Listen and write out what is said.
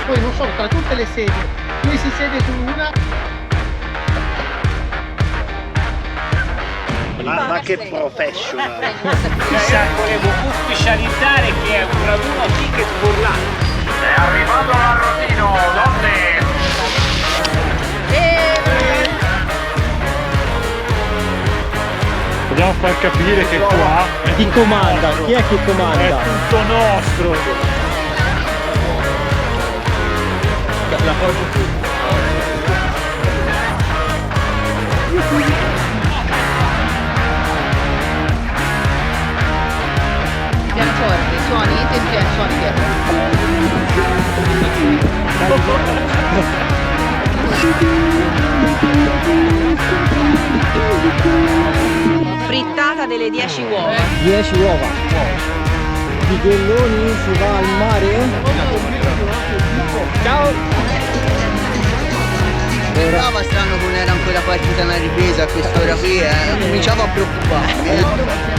Poi non so, tra tutte le sedie, lui si siede su una. Ma che professional! Chissà, volevo ufficializzare che è un raduno ticket burlante. È arrivato l'arrotino, donne! Vogliamo far capire che qua Chi comanda? Chi è che comanda? è tutto nostro. L'appoggio qui. Pianoforte, suoni, suoni frittata delle 10 uova. 10 uova. Bighelloni, si va al mare. Ciao! Sembrava strano che non era ancora partita una ripresa a quest'ora qui, cominciavo a preoccuparmi.